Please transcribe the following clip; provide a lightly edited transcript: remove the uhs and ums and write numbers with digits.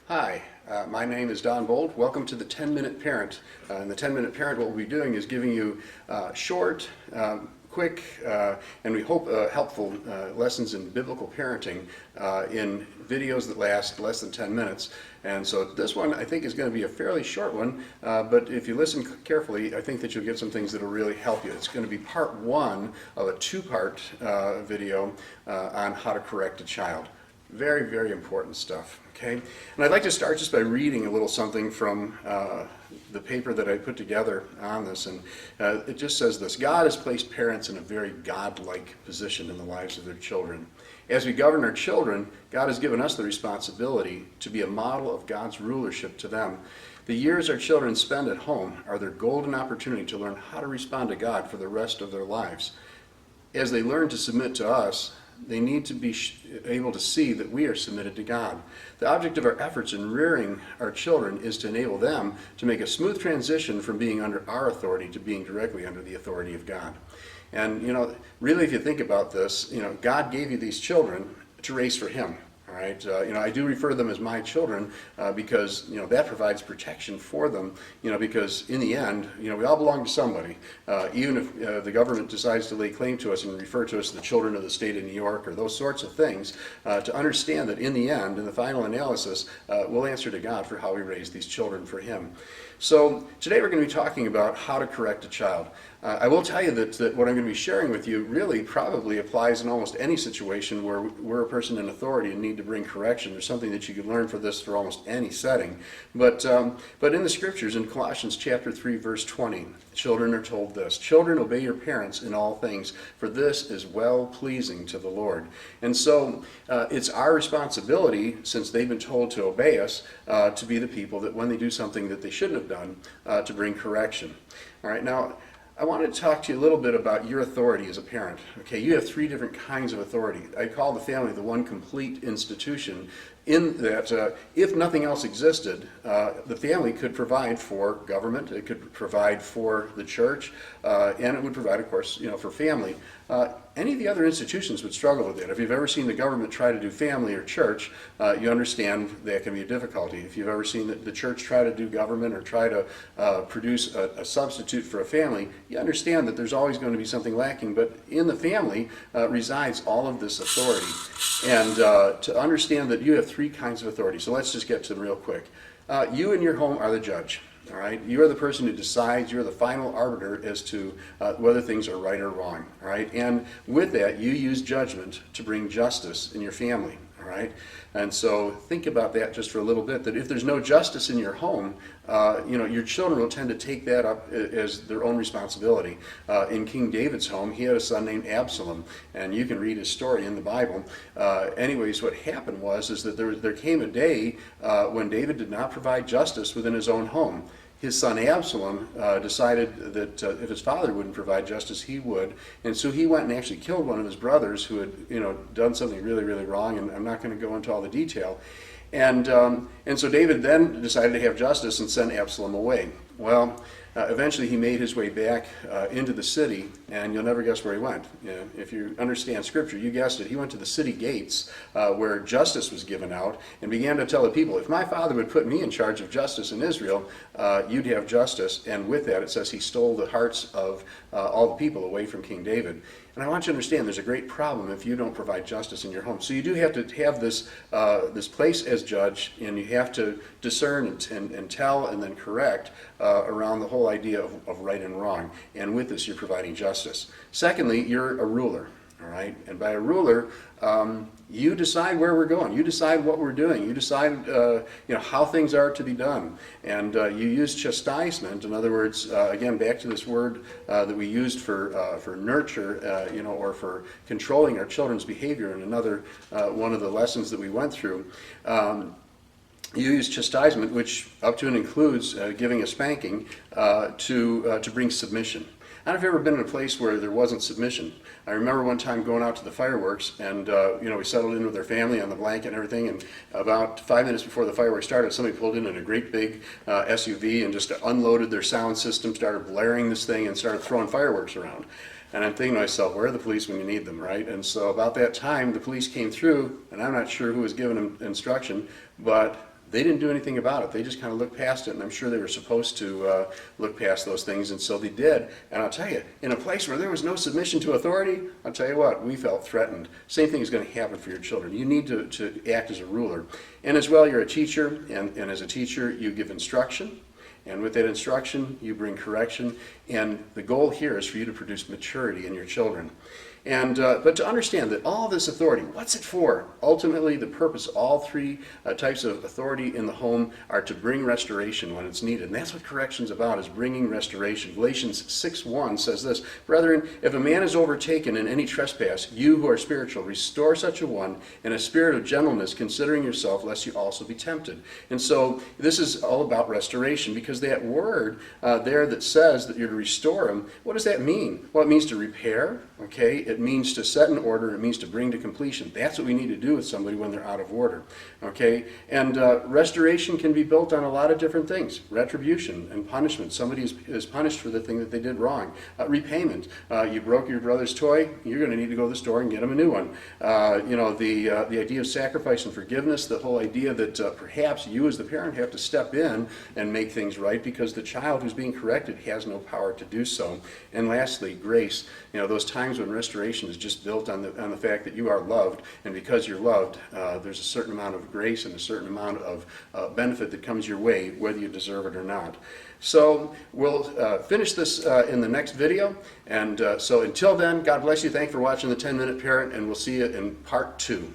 Hi, my name is Don Boldt. Welcome to the 10-Minute Parent. In the 10-Minute Parent, what we'll be doing is giving you short, quick, and we hope helpful lessons in biblical parenting in videos that last less than 10 minutes. And so this one I think is going to be a fairly short one, but if you listen carefully, I think that you'll get some things that will really help you. It's going to be part one of a two-part video on how to correct a child. Very, very important stuff, okay? And I'd like to start just by reading a little something from the paper that I put together on this, and it just says this: God has placed parents in a very God-like position in the lives of their children. As we govern our children, God has given us the responsibility to be a model of God's rulership to them. The years our children spend at home are their golden opportunity to learn how to respond to God for the rest of their lives. As they learn to submit to us, they need to be able to see that we are submitted to God. The object of our efforts in rearing our children is to enable them to make a smooth transition from being under our authority to being directly under the authority of God. And, really, if you think about this, God gave you these children to raise for Him. All right, I do refer to them as my children because that provides protection for them. Because in the end, we all belong to somebody. Even if the government decides to lay claim to us and refer to us as the children of the state of New York or those sorts of things, to understand that in the end, in the final analysis, we'll answer to God for how we raise these children for Him. So today we're going to be talking about how to correct a child. I will tell you that what I'm going to be sharing with you really probably applies in almost any situation where we're a person in authority and need to bring correction. There's something that you could learn for this for almost any setting. But in the scriptures, in Colossians chapter 3, verse 20, children are told this: "Children, obey your parents in all things, for this is well-pleasing to the Lord." And so it's our responsibility, since they've been told to obey us, to be the people that when they do something that they shouldn't have done, to bring correction. All right, now, I want to talk to you a little bit about your authority as a parent. Okay, you have three different kinds of authority. I call the family the one complete institution, in that if nothing else existed, the family could provide for government, it could provide for the church, and it would provide, of course, for family. Any of the other institutions would struggle with it. If you've ever seen the government try to do family or church, you understand that can be a difficulty. If you've ever seen the church try to do government or try to produce a substitute for a family, you understand that there's always going to be something lacking. But in the family resides all of this authority. And to understand that you have three kinds of authority. So let's just get to them real quick. You in your home are the judge. All right, you are the person who decides. You're the final arbiter as to whether things are right or wrong. All right, and with that, you use judgment to bring justice in your family. All right, and so think about that just for a little bit. That if there's no justice in your home, your children will tend to take that up as their own responsibility. In King David's home, he had a son named Absalom, and you can read his story in the Bible. Anyways, what happened is that there came a day when David did not provide justice within his own home. His son Absalom decided that if his father wouldn't provide justice, he would, and so he went and actually killed one of his brothers who had, done something really, really wrong. And I'm not going to go into all the detail. And so David then decided to have justice and send Absalom away. Well, eventually he made his way back into the city, and you'll never guess where he went. If you understand Scripture, you guessed it. He went to the city gates where justice was given out and began to tell the people, if my father would put me in charge of justice in Israel, you'd have justice. And with that, it says he stole the hearts of all the people away from King David. And I want you to understand there's a great problem if you don't provide justice in your home. So you do have to have this place as judge, and you have to discern and tell and then correct around the whole idea of right and wrong. And with this, you're providing justice. Secondly, you're a ruler. All right, and by a ruler, you decide where we're going. You decide what we're doing. You decide, how things are to be done, and you use chastisement. In other words, again, back to this word that we used for nurture, or for controlling our children's behavior. In another one of the lessons that we went through. You use chastisement, which up to and includes giving a spanking, to bring submission. I don't know if you've ever been in a place where there wasn't submission. I remember one time going out to the fireworks, and we settled in with our family on the blanket and everything, and about 5 minutes before the fireworks started, somebody pulled in a great big SUV and just unloaded their sound system, started blaring this thing, and started throwing fireworks around. And I'm thinking to myself, where are the police when you need them, right? And so about that time, the police came through, and I'm not sure who was giving them instruction, but They didn't do anything about it. They just kind of looked past it, and I'm sure they were supposed to look past those things, and so they did. And I'll tell you, in a place where there was no submission to authority, I'll tell you what, we felt threatened. Same thing is going to happen for your children. You need to act as a ruler. And as well, you're a teacher, and as a teacher, you give instruction. And with that instruction, you bring correction. And the goal here is for you to produce maturity in your children. And but to understand that all this authority, what's it for? Ultimately, the purpose, all three types of authority in the home are to bring restoration when it's needed. And that's what correction's about, is bringing restoration. Galatians 6:1 says this, "Brethren, if a man is overtaken in any trespass, you who are spiritual, restore such a one in a spirit of gentleness, considering yourself, lest you also be tempted." And so this is all about restoration, because that word there that says that you're to restore him, what does that mean? Well, it means to repair, okay? It means to set in order. It means to bring to completion. That's what we need to do with somebody when they're out of order. Okay? And restoration can be built on a lot of different things. Retribution and punishment. Somebody is punished for the thing that they did wrong. Repayment. You broke your brother's toy. You're going to need to go to the store and get him a new one. The idea of sacrifice and forgiveness. The whole idea that perhaps you as the parent have to step in and make things right because the child who's being corrected has no power to do so. And lastly, grace. Those times when restoration is just built on the fact that you are loved, and because you're loved, there's a certain amount of grace and a certain amount of benefit that comes your way, whether you deserve it or not. So we'll finish this in the next video, and so until then, God bless you. Thanks for watching the 10-Minute Parent, and we'll see you in part 2.